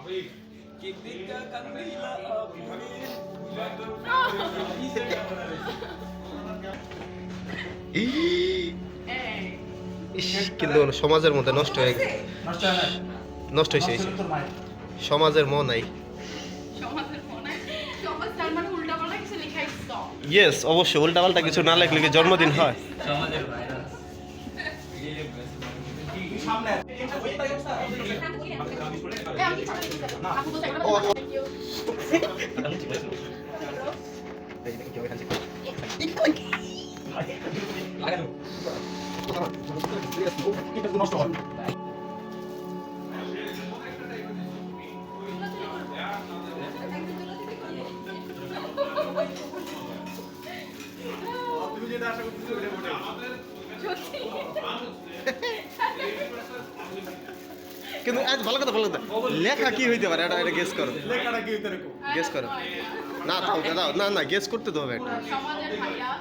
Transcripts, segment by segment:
Ketika kandila কিন্তু সমাজের মধ্যে নষ্ট হয়ে গেছে, নষ্ট হয়েছে সমাজের মন নাই। ইয়েস, অবশ্যই উল্টাপাল্টা কিছু না লেখলে কি জন্মদিন হয়? সমাজের ভাইরাস কিন্তু আজ ভালো কথা, ভালো কথা, লেখা কি হইতে পারে? এটা গেস করো, লেখাটা কি হইতে রাখো? গেস করো। না তাও দাও, না না গেস করতে তো হবে একটা। সমাজের ভাইরাস।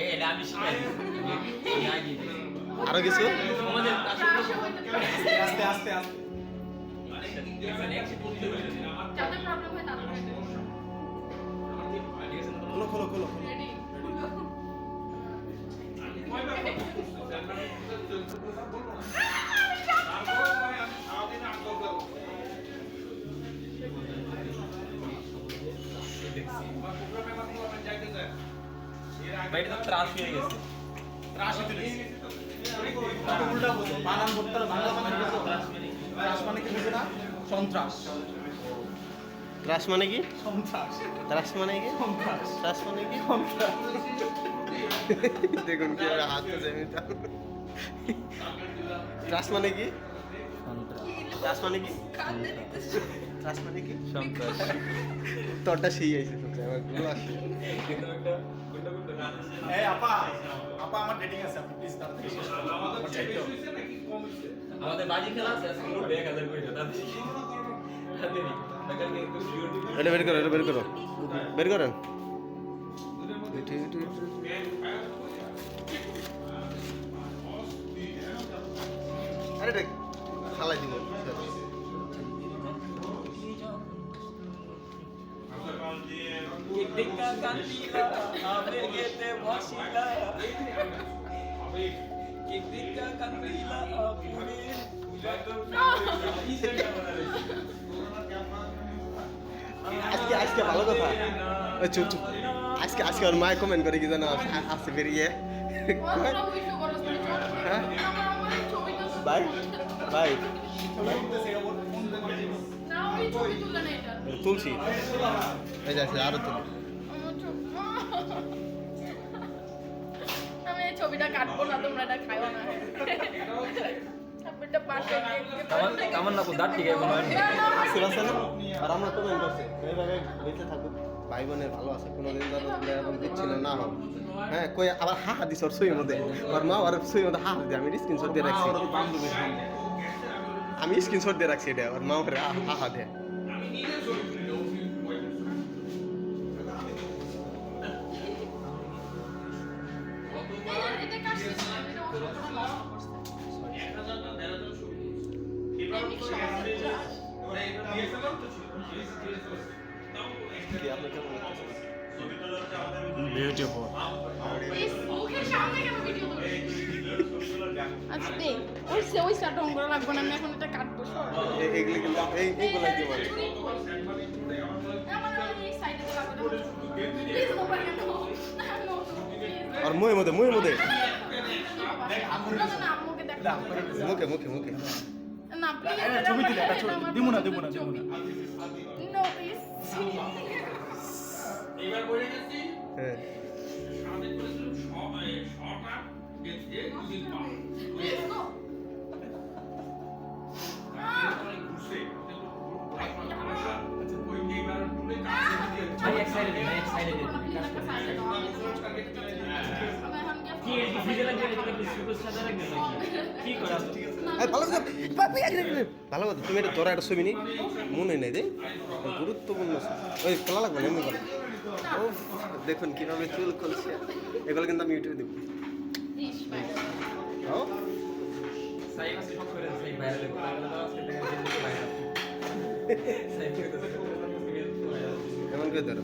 এটা আমি শিখাই আরো কিছু? সমাজের আস্তে আস্তে আস্তে যাদের প্রবলেম হয় তারা খোলো খোলো খোলো। রেডি বাইরে তো ত্রাস হয়ে গেছে। ত্রাস হইতে লেগেছে। তাকে উল্টা বলছো, বানান ধরতে হবে, বাংলা বানান বলছো। ত্রাস মানে কি বুঝে না? সন্ত্রাস। ত্রাস মানে কি? সন্ত্রাস। ত্রাস মানে কি? সন্ত্রাস। ত্রাস মানে কি? সন্ত্রাস। দেখুন কিভাবে হাত জমি ত্রাস মানে কি? ত্রাস মানে কি? ত্রাস মানে কি? সন্ত্রাস তোরটা সেই আইছে তো আমার গুলো আসে। এই আপা, আপা আমার ডেটিং আছে, আপনি প্লিজ তাড়াতাড়ি শেষ করুন। আমার চাইতে হবে। আমাদের বাজি খেলা আছে আজকে পুরো 1000 করে তাদের এটা বের করো, এটা বের করো, বের করেন। আরে দেখ খালাই দিব। ketika kandila abegete wasila ketika kandila apunin আজকে আজকে ভালো কথা। ওই চুপ চুপ। আজকে আজকে ওর মায় কমেন্ট করে কি জানো আসছে বেরিয়ে। হ্যাঁ বাই বাই তুলছি এই যাচ্ছে আরো তুল। আমি এই ছবিটা কাটবো না, তোমরা এটা খাইও না। ছবিটা পাশে কামান না দাঁত ঠিক আছে আসছে বাসা না আর আমরা কমেন্ট করছে এইভাবে বেঁচে থাকুক, ভাই বোনের ভালো আছে, কোনোদিন যেন এরকম দিচ্ছিল না হোক। হ্যাঁ কই আবার হা হা দিছে ওর সুইয়ের মধ্যে, ওর মা আর সুইয়ের মধ্যে হা হা দিয়ে আমি স্ক্রিনশট দিয়ে রাখছি, আমি স্ক্রিনশট দিয়ে রাখছি এটা, ওর মা ওপরে হা হা দেয়। এটা কাটছি না, এটা অন্য কোনো নষ্ট করছে। প্রেমিক সমাজের কি আপনি কেমন লাগতেছে? বিউটিফুল। এই মুখের সামনে কেন ভিডিও করছিস? আচ্ছা দেখ, ওই সাটা অঙ্গ লাগবে না, আমি এখন এটা কাটবো সর। এইগুলো কিন্তু এইগুলো দিয়ে বলে আমার এই সাইডে লাগবে না। প্লিজ মোবাইল কেন? আর মুখের মধ্যে, মুখের মধ্যে না না আম্মুকে দেখ। মুখে মুখে মুখে না প্লিজ এটা ছবি দিলে, এটা ছবি দিমু না, দিমু না, দিমু না। No please. এবার বলে গেছি হ্যাঁ আমাদের করেছিল ছটা দেখতে দুদিন পাও প্লিজ গো। ঘুরছে ওই এইবার টুলে কাছে দিয়ে ভাই এক সাইডে দিন এক সাইডে দিন কি ভিডিও লাগবে এটা কি সুপার সাদা রাখবে নাকি কি করা ঠিক আছে ভালো কথা, ভালো কথা। তুমি এটা তোরা একটা ছবি নি মনে নেই দে, গুরুত্বপূর্ণ ওই খোলা লাগবে না এমনি বলো। ও দেখুন কিভাবে চুল করছে, এগুলো কিন্তু আমি ইউটিউবে দেবো। সাইড সব করে সাইড ভাইরাল করে আজকে দেখা যায় ভাইরাল এমন করে ধরো।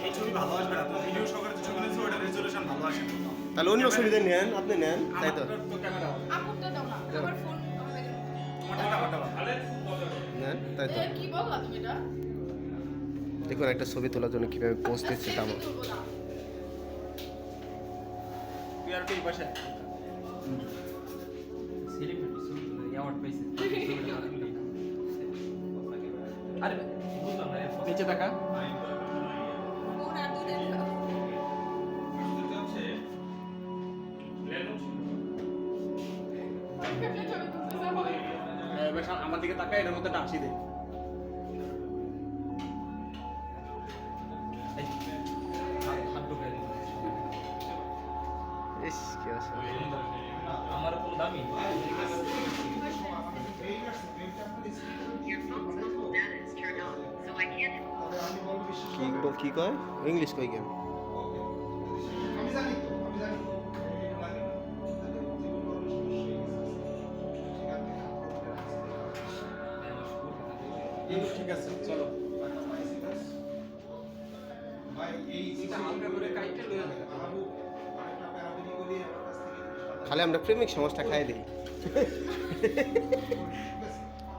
এই ছবি ভালো আসবে না, তুমি ভিডিও সহকারে যে ছবি নিয়েছো ওটা রেজলিউশন ভালো আসে না। তাহলে অন্য ছবিতে নেন, আপনি নেন, তাই তো আমারটা তো ক্যামেরা হবে। আপুরটা দাও না আমার ফোন আমার ব্যাগে আমারটা নেন, তাই তো। কি বললা তুমি এটা দেখুন একটা ছবি তোলার জন্য কিভাবে পোস্ট দিচ্ছে তামা। কি বলবো না তুই আর কি এই পাশে সেলিব্রিটি ছবি তুলে অ্যাওয়ার্ড পাইছে। আরে বুঝলাম না নিচে দেখা। ফোন আর দূরে দাও ছবি তুলতেছে হবে এবার আমার দিকে তাকায়, এটার মধ্যে একটা হাসি দে। হাত ঢুকাই দিল। ইস কি আছে। আমার কোনো দামি Your phone's mobile data is turned on, so I can't. কি কয় ইংলিশ কই গেম। আমি জানি তো, আমি জানি তো। ঠিক আছে, চলো। খালি আমরা প্রেমিক সমাজটা খাই দিই।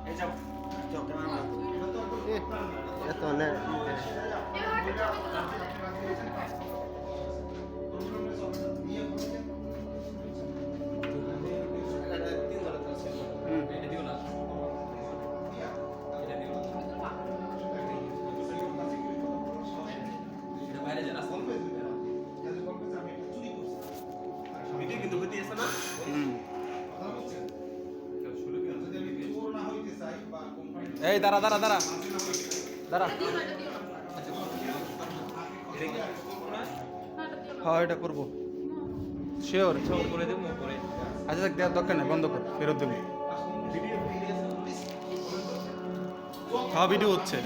এই যাও, যাও ক্যামেরা। এত না এটা দিও না। এটা দিও না। এটা বাইরে যা রাস্তা। ভিডিও কিন্তু হইতে আছে না? এই দাঁড়া দাঁড়া দাঁড়া দাঁড়া। দিও না এটা দিও না হ্যাঁ এটা করবো শিওর। করে দেবো পরে। আচ্ছা দেখ, দেওয়ার দরকার নেই, বন্ধ কর, ফেরত দেবো। হ্যাঁ ভিডিও হচ্ছে।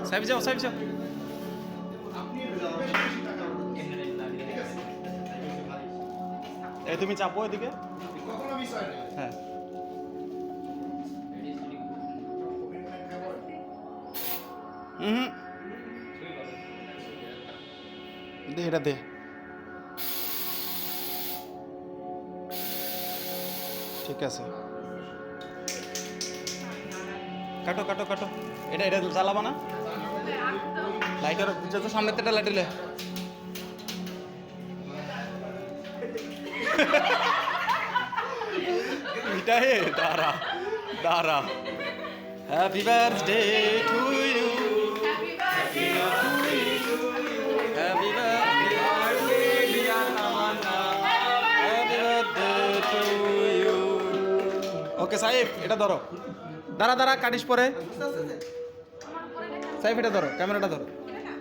সাইড যাও, সাইড যাও। এই তুমি চাপো এদিকে। হ্যাঁ হুম দে, এটা দে। ঠিক আছে, কাটো কাটো কাটো। এটা এটা জ্বালাবা না, লাইটার যত সামনে থেকে লাইট লে। এটাই দাঁড়া দাঁড়া। Happy birthday to you, happy birthday happy birthday dear Tamanna, happy birthday to you. Okay Saif এটা ধরো, দাঁড়া দাঁড়া, কাটিস পরে। আমার পরে দেখা সাইফ এটা ধরো, ক্যামেরাটা ধরো। এটা না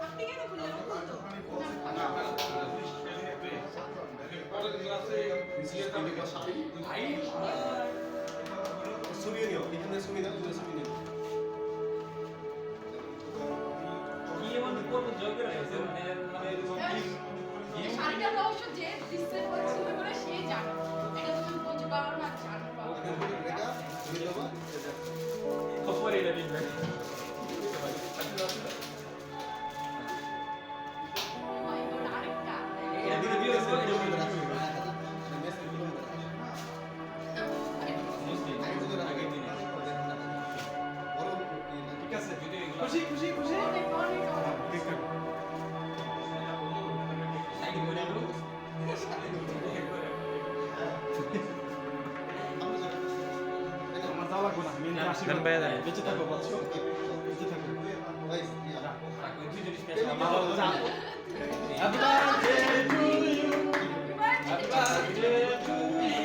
আপনি কেন খুলে কি এমন করবো যোগ্য রয়েছে মানে এই শাড়িটার রহস্য যে ডিসপ্লে করেছিল বলে সে জানে এটা তুমি বুঝতে পারো না জানো খবরে এটা দিন ভাই। আরেকটা এটা দিকে দিও এটা দিকে ঠিক আছে যদি খুশি খুশি খুশি অনেক অনেক সাইড করে দাও। আমার যাওয়া লাগবে না, মেন আসি গান বাইরে দাঁড়ায়। বেঁচে থাকো, বাচ্চা বেঁচে থাকো। তাকে দুইজন স্পেশাল ভালো যাও। Happy birthday to you, happy birthday to you.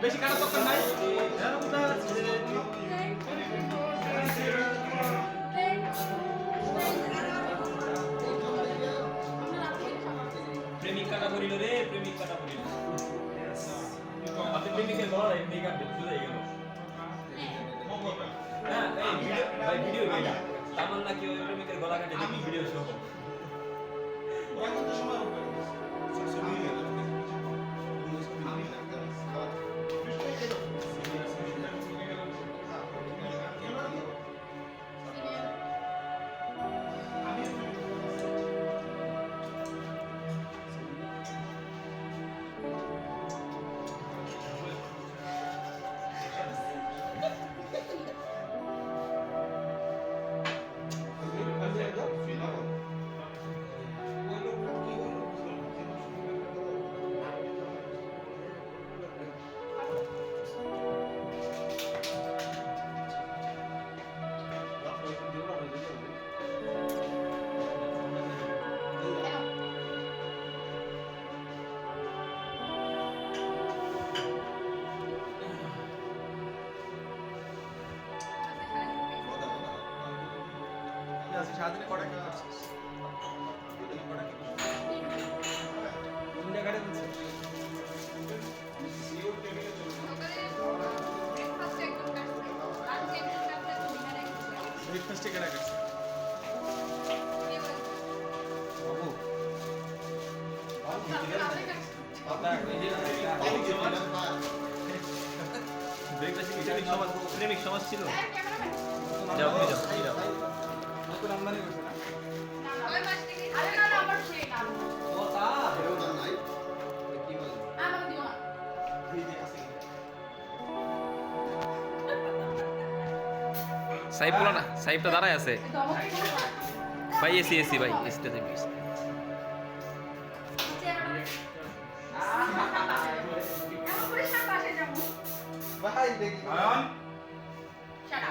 বেশি কাটা দরকার নাই। Happy birthday to you. Thank you. পড়িল রে, প্রেমিক কাটা পড়িল। আপনি প্রেমিকের গলা মেকআপ বুঝে গেল। না, এই ভিডিও ভাই ভিডিও এটা। তামান্না কি ওই প্রেমিকের গলা কাটে দেখি ভিডিও শো। সারাদিনে কটা কি করছিস? তিনটা গাড়ি বলছে ব্রেকফাস্টে কেনা গেছে প্রেমিক সমাজ ছিল। যাও তুমি যাও, তুমি যাও। নতুন আমদানি করছে না আরে না না আমার সেই না ও তা নাই কি বলে আমার দিও না সাইব বলো না, সাইবটা দাঁড়ায় আছে দমকে কোনো ভাই। এসি এসি ভাই, এসিটা দেবে। ভাই দেখি আয়ন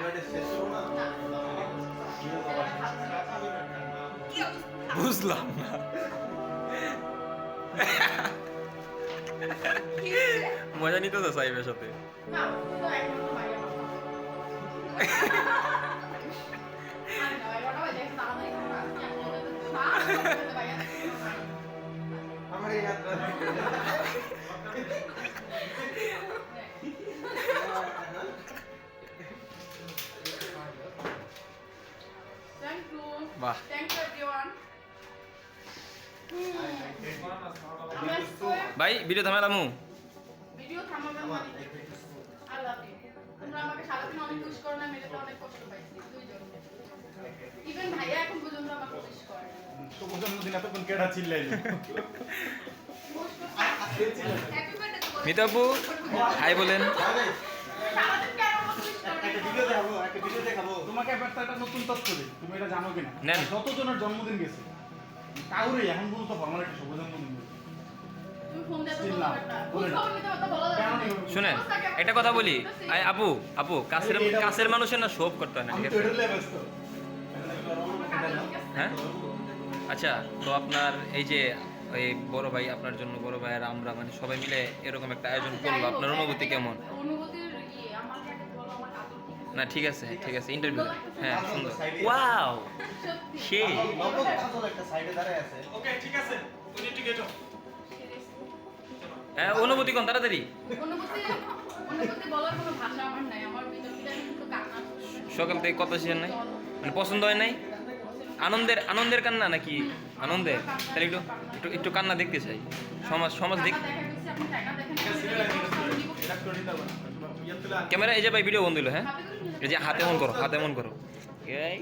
এটা শেষ হলো না বুঝলাম না। মজা নিতে তো সাইবের সাথে। আমার এই হাত বাহ। ভাই ভিডিও থামালামু। ভিডিও থামাবেন মানে আই লাভ ইউ। তোমরা আমাকে সারাদিন অনেক পুশ করো না, মেরে তো অনেক কষ্ট পাইছি দুইজন। ইভেন ভাইয়া এখন পর্যন্ত আমাকে পুশ করে। তো জন্মদিন এতক্ষণ কেডা চিল্লাইলো হ্যাপি বার্থডে তো বলে। মিতা আপু হাই বলেন। সারাদিন কেন আমাকে পুশ করে? একটা ভিডিও দেখাবো তোমাকে এবার তো একটা নতুন তথ্য দিই, তুমি এটা জানো কিনা? নেন। যতজনের জন্মদিন গেছে কাউরে এখন পর্যন্ত ফর্মালিটি শুভ জন্মদিন গেছে। তুমি ফোন দিয়ে তো চিল্লাও, বলো না। বলে পুশ করলে তো বলা কেন যাবে নিব? না। শুনেন একটা কথা বলি, আপু আপু কাছের মানুষের না শোভ করতে হয় না, আমি ঠিক তো আছে? এটা লেগে ব্যস্ত। হ্যাঁ আচ্ছা, তো আপনার এই যে ওই বড় ভাই, আপনার জন্য বড় ভাই আর আমরা মানে সবাই মিলে এরকম একটা আয়োজন করলো, আপনার অনুভূতি কেমন? অনুভূতির আমাকে আগে বলো আমার কাপড় ঠিক আছে? না ঠিক আছে, ঠিক আছে, ইন্টারভিউ হ্যাঁ সুন্দর। ওয়াও সত্যি। সেই নবম কাজল একটা সাইডে দাঁড়ায় আছে ওকে ঠিক আছে, তুমি একটু গেটো। হ্যাঁ অনুভূতি কোন তাড়াতাড়ি। অনুভূতি বলার কোনো ভাষা আমার নাই। আমার ভিতরে কিন্তু কান্না আসছে। সকাল থেকে কথা শেষ নাই, মানে পছন্দ হয় নাই? আনন্দের কান্না নাকি আনন্দে? তাহলে একটু একটু একটু কান্না দেখতে চাই। সমাজ দেখ। টাকা দেখা গেছে, আপনি টাকা দেখেন না। এটা করে দিতে হবে না। ইয়ে তুলে ক্যামেরা এই যে ভাই ভিডিও বন্ধ হলো, হ্যাঁ হাতে করে নিয়ে এই যে হাতে মন করো, হাতে মন করো এই